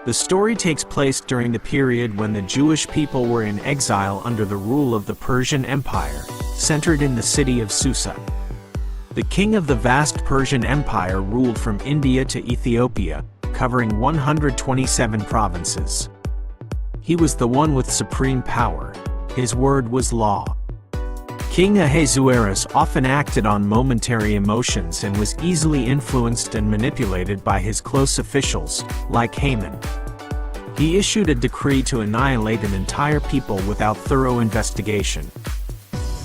The story takes place during the period when the Jewish people were in exile under the rule of the Persian Empire, centered in the city of Susa. The king of the vast Persian Empire ruled from India to Ethiopia, covering 127 provinces. He was the one with supreme power. His word was law. King Ahasuerus often acted on momentary emotions and was easily influenced and manipulated by his close officials, like Haman. He issued a decree to annihilate an entire people without thorough investigation.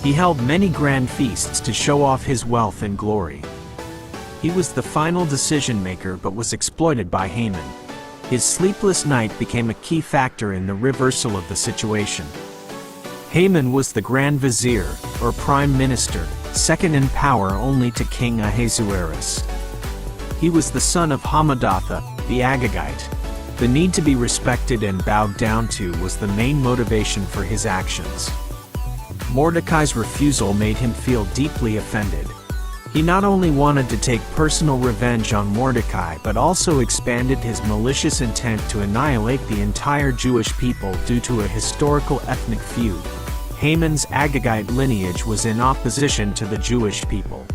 He held many grand feasts to show off his wealth and glory. He was the final decision-maker but was exploited by Haman. His sleepless night became a key factor in the reversal of the situation. Haman was the Grand Vizier, or Prime Minister, second in power only to King Ahasuerus. He was the son of Hamadatha, the Agagite. The need to be respected and bowed down to was the main motivation for his actions. Mordecai's refusal made him feel deeply offended. He not only wanted to take personal revenge on Mordecai but also expanded his malicious intent to annihilate the entire Jewish people due to a historical ethnic feud. Haman's Agagite lineage was in opposition to the Jewish people.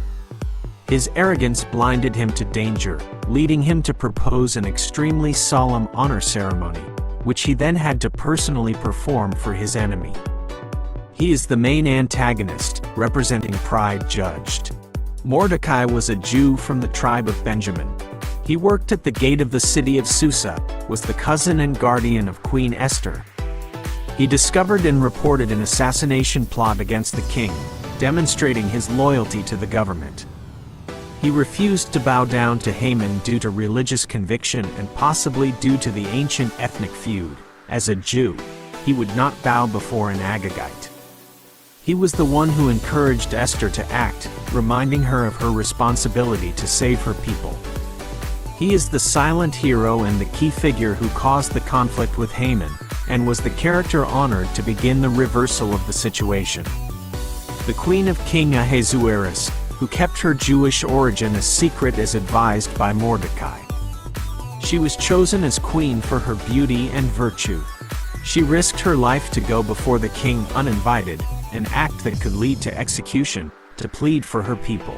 His arrogance blinded him to danger, leading him to propose an extremely solemn honor ceremony, which he then had to personally perform for his enemy. He is the main antagonist, representing pride judged. Mordecai was a Jew from the tribe of Benjamin. He worked at the gate of the city of Susa, was the cousin and guardian of Queen Esther. He discovered and reported an assassination plot against the king, demonstrating his loyalty to the government. He refused to bow down to Haman due to religious conviction and possibly due to the ancient ethnic feud. As a Jew, he would not bow before an Agagite. He was the one who encouraged Esther to act, reminding her of her responsibility to save her people. He is the silent hero and the key figure who caused the conflict with Haman, and was the character honored to begin the reversal of the situation. The queen of King Ahasuerus, who kept her Jewish origin a secret as advised by Mordecai. She was chosen as queen for her beauty and virtue. She risked her life to go before the king uninvited, an act that could lead to execution, to plead for her people.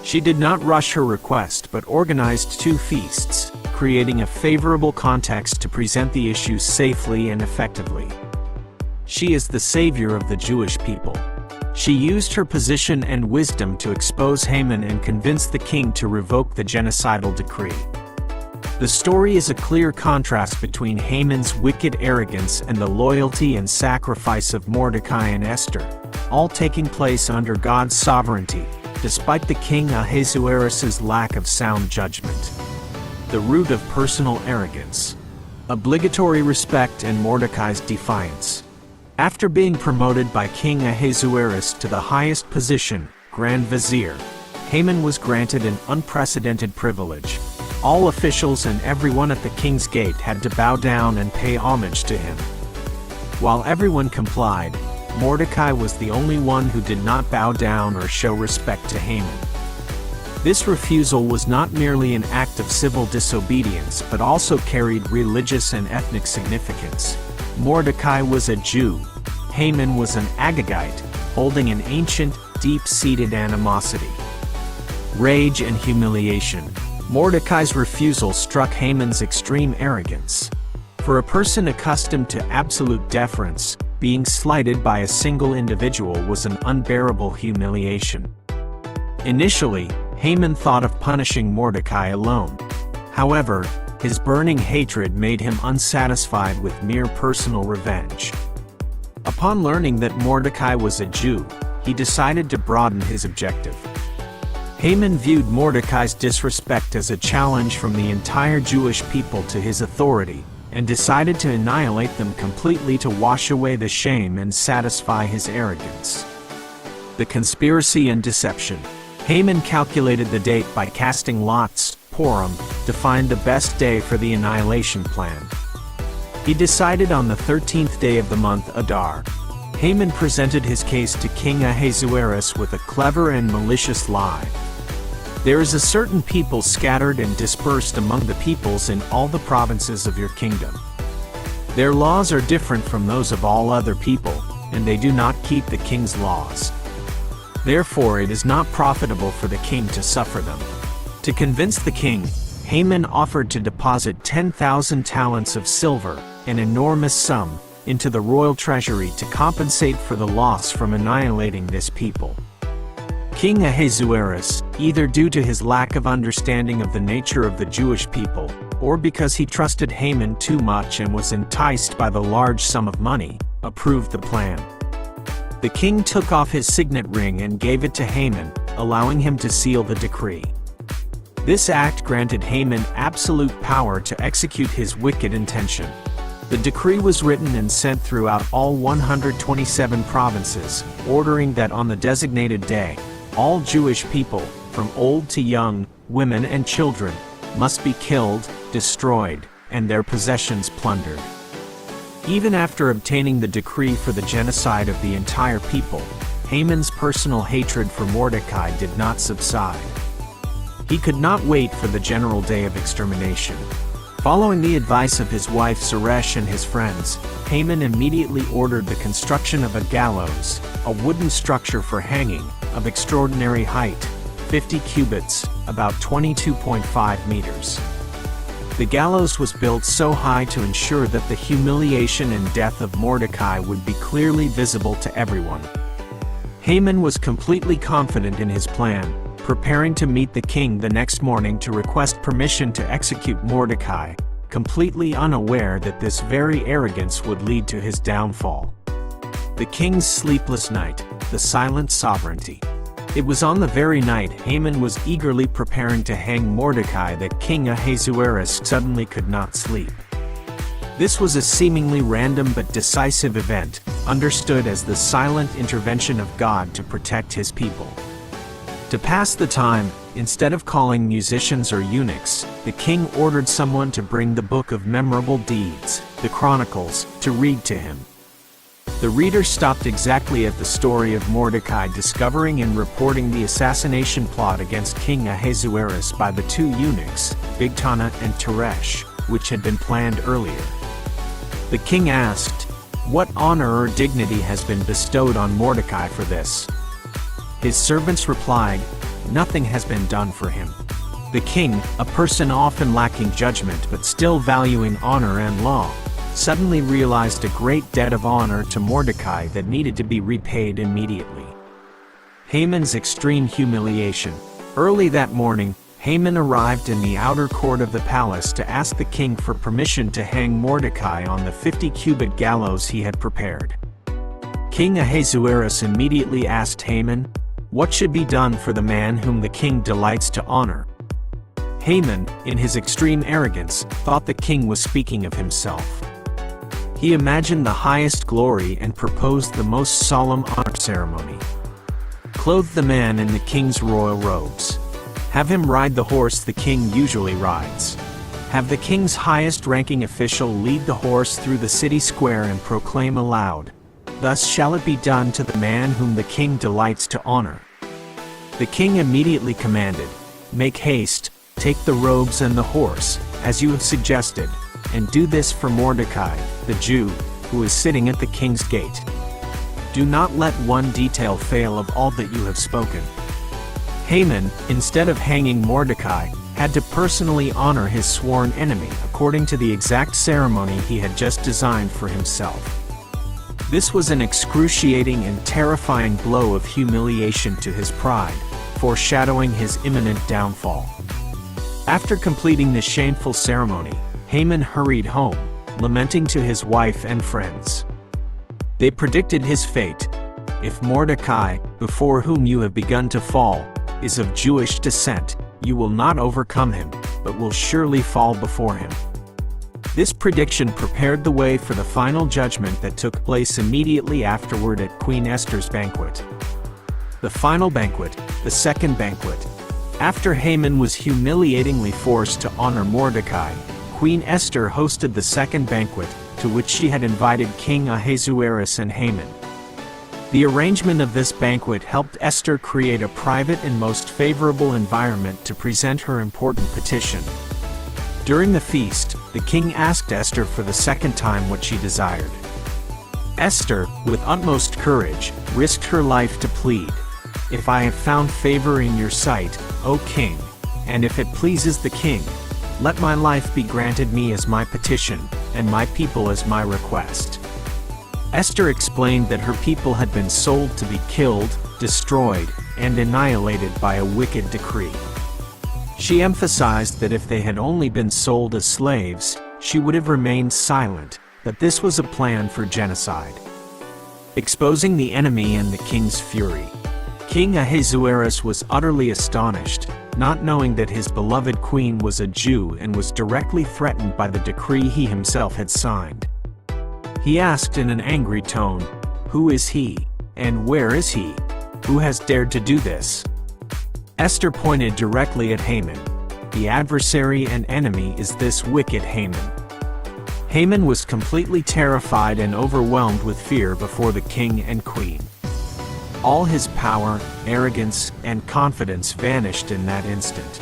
She did not rush her request but organized 2 feasts, creating a favorable context to present the issues safely and effectively. She is the savior of the Jewish people. She used her position and wisdom to expose Haman and convince the king to revoke the genocidal decree. The story is a clear contrast between Haman's wicked arrogance and the loyalty and sacrifice of Mordecai and Esther, all taking place under God's sovereignty, despite the king Ahasuerus' lack of sound judgment. The root of personal arrogance. Obligatory respect and Mordecai's defiance. After being promoted by King Ahasuerus to the highest position, Grand Vizier, Haman was granted an unprecedented privilege. All officials and everyone at the king's gate had to bow down and pay homage to him. While everyone complied, Mordecai was the only one who did not bow down or show respect to Haman. This refusal was not merely an act of civil disobedience but also carried religious and ethnic significance. Mordecai was a Jew. Haman was an Agagite, holding an ancient, deep-seated animosity. Rage and humiliation. Mordecai's refusal struck Haman's extreme arrogance. For a person accustomed to absolute deference, being slighted by a single individual was an unbearable humiliation. Initially, Haman thought of punishing Mordecai alone. However, his burning hatred made him unsatisfied with mere personal revenge. Upon learning that Mordecai was a Jew, he decided to broaden his objective. Haman viewed Mordecai's disrespect as a challenge from the entire Jewish people to his authority, and decided to annihilate them completely to wash away the shame and satisfy his arrogance. The conspiracy and deception. Haman calculated the date by casting lots, Purim, to find the best day for the annihilation plan. He decided on the 13th day of the month Adar. Haman presented his case to King Ahasuerus with a clever and malicious lie. There is a certain people scattered and dispersed among the peoples in all the provinces of your kingdom. Their laws are different from those of all other people, and they do not keep the king's laws. Therefore it is not profitable for the king to suffer them. To convince the king, Haman offered to deposit 10,000 talents of silver, an enormous sum, into the royal treasury to compensate for the loss from annihilating this people. King Ahasuerus, either due to his lack of understanding of the nature of the Jewish people, or because he trusted Haman too much and was enticed by the large sum of money, approved the plan. The king took off his signet ring and gave it to Haman, allowing him to seal the decree. This act granted Haman absolute power to execute his wicked intention. The decree was written and sent throughout all 127 provinces, ordering that on the designated day, all Jewish people, from old to young, women and children, must be killed, destroyed, and their possessions plundered. Even after obtaining the decree for the genocide of the entire people, Haman's personal hatred for Mordecai did not subside. He could not wait for the general day of extermination. Following the advice of his wife Zeresh and his friends, Haman immediately ordered the construction of a gallows, a wooden structure for hanging, of extraordinary height, 50 cubits, about 22.5 meters. The gallows was built so high to ensure that the humiliation and death of Mordecai would be clearly visible to everyone. Haman was completely confident in his plan, preparing to meet the king the next morning to request permission to execute Mordecai, completely unaware that this very arrogance would lead to his downfall. The king's sleepless night, the silent sovereignty. It was on the very night Haman was eagerly preparing to hang Mordecai that King Ahasuerus suddenly could not sleep. This was a seemingly random but decisive event, understood as the silent intervention of God to protect his people. To pass the time, instead of calling musicians or eunuchs, the king ordered someone to bring the book of memorable deeds, the Chronicles, to read to him. The reader stopped exactly at the story of Mordecai discovering and reporting the assassination plot against King Ahasuerus by the two eunuchs, Bigtana and Teresh, which had been planned earlier. The king asked, "What honor or dignity has been bestowed on Mordecai for this?" His servants replied, "Nothing has been done for him." The king, a person often lacking judgment but still valuing honor and law, suddenly realized a great debt of honor to Mordecai that needed to be repaid immediately. Haman's extreme humiliation. Early that morning, Haman arrived in the outer court of the palace to ask the king for permission to hang Mordecai on the 50-cubit gallows he had prepared. King Ahasuerus immediately asked Haman, what should be done for the man whom the king delights to honor? Haman, in his extreme arrogance, thought the king was speaking of himself. He imagined the highest glory and proposed the most solemn honor ceremony. Clothe the man in the king's royal robes. Have him ride the horse the king usually rides. Have the king's highest-ranking official lead the horse through the city square and proclaim aloud, "Thus shall it be done to the man whom the king delights to honor." The king immediately commanded, "Make haste, take the robes and the horse, as you have suggested, and do this for Mordecai, the Jew, who is sitting at the king's gate. Do not let one detail fail of all that you have spoken." Haman, instead of hanging Mordecai, had to personally honor his sworn enemy according to the exact ceremony he had just designed for himself. This was an excruciating and terrifying blow of humiliation to his pride, foreshadowing his imminent downfall. After completing this shameful ceremony, Haman hurried home, lamenting to his wife and friends. They predicted his fate. "If Mordecai, before whom you have begun to fall, is of Jewish descent, you will not overcome him, but will surely fall before him." This prediction prepared the way for the final judgment that took place immediately afterward at Queen Esther's banquet. The final banquet, the second banquet. After Haman was humiliatingly forced to honor Mordecai, Queen Esther hosted the second banquet, to which she had invited King Ahasuerus and Haman. The arrangement of this banquet helped Esther create a private and most favorable environment to present her important petition. During the feast, the king asked Esther for the second time what she desired. Esther, with utmost courage, risked her life to plead, "If I have found favor in your sight, O king, and if it pleases the king, let my life be granted me as my petition, and my people as my request." Esther explained that her people had been sold to be killed, destroyed, and annihilated by a wicked decree. She emphasized that if they had only been sold as slaves, she would have remained silent, that this was a plan for genocide. Exposing the enemy and the king's fury, King Ahasuerus was utterly astonished, not knowing that his beloved queen was a Jew and was directly threatened by the decree he himself had signed. He asked in an angry tone, "Who is he, and where is he? Who has dared to do this?" Esther pointed directly at Haman. The adversary and enemy is this wicked Haman. Haman was completely terrified and overwhelmed with fear before the king and queen. All his power, arrogance, and confidence vanished in that instant.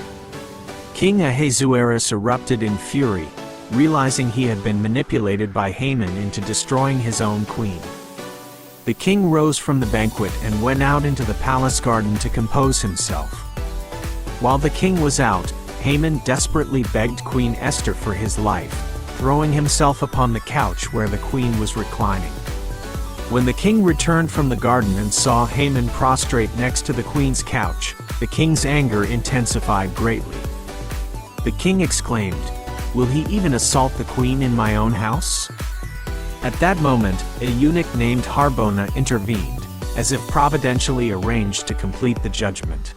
King Ahasuerus erupted in fury, realizing he had been manipulated by Haman into destroying his own queen. The king rose from the banquet and went out into the palace garden to compose himself. While the king was out, Haman desperately begged Queen Esther for his life, throwing himself upon the couch where the queen was reclining. When the king returned from the garden and saw Haman prostrate next to the queen's couch, the king's anger intensified greatly. The king exclaimed, "Will he even assault the queen in my own house?" At that moment, a eunuch named Harbona intervened, as if providentially arranged to complete the judgment.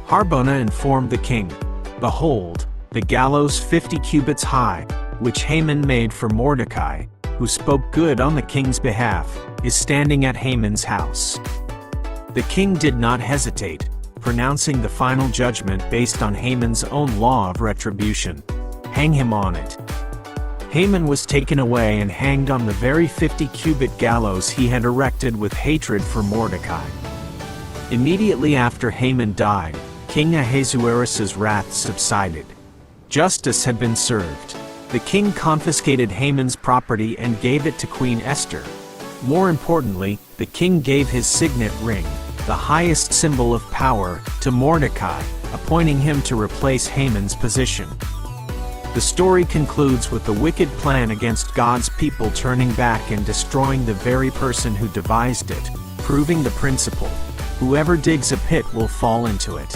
Harbona informed the king, "Behold, the gallows 50 cubits high, which Haman made for Mordecai, who spoke good on the king's behalf, is standing at Haman's house." The king did not hesitate, pronouncing the final judgment based on Haman's own law of retribution. "Hang him on it." Haman was taken away and hanged on the very 50-cubit gallows he had erected with hatred for Mordecai. Immediately after Haman died, King Ahasuerus' wrath subsided. Justice had been served. The king confiscated Haman's property and gave it to Queen Esther. More importantly, the king gave his signet ring, the highest symbol of power, to Mordecai, appointing him to replace Haman's position. The story concludes with the wicked plan against God's people turning back and destroying the very person who devised it, proving the principle: whoever digs a pit will fall into it.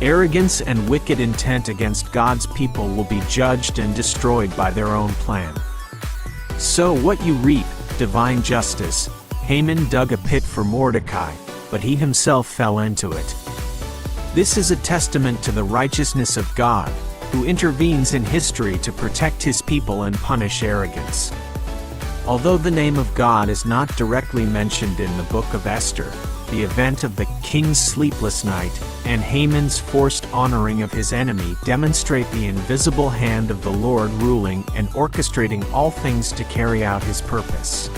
Arrogance and wicked intent against God's people will be judged and destroyed by their own plan. So what you reap, divine justice. Haman dug a pit for Mordecai, but he himself fell into it. This is a testament to the righteousness of God, who intervenes in history to protect his people and punish arrogance. Although the name of God is not directly mentioned in the book of Esther, the event of the king's sleepless night and Haman's forced honoring of his enemy demonstrate the invisible hand of the Lord ruling and orchestrating all things to carry out his purpose.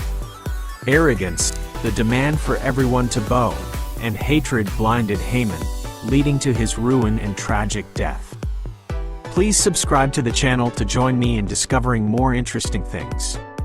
Arrogance, the demand for everyone to bow, and hatred blinded Haman, leading to his ruin and tragic death. Please subscribe to the channel to join me in discovering more interesting things.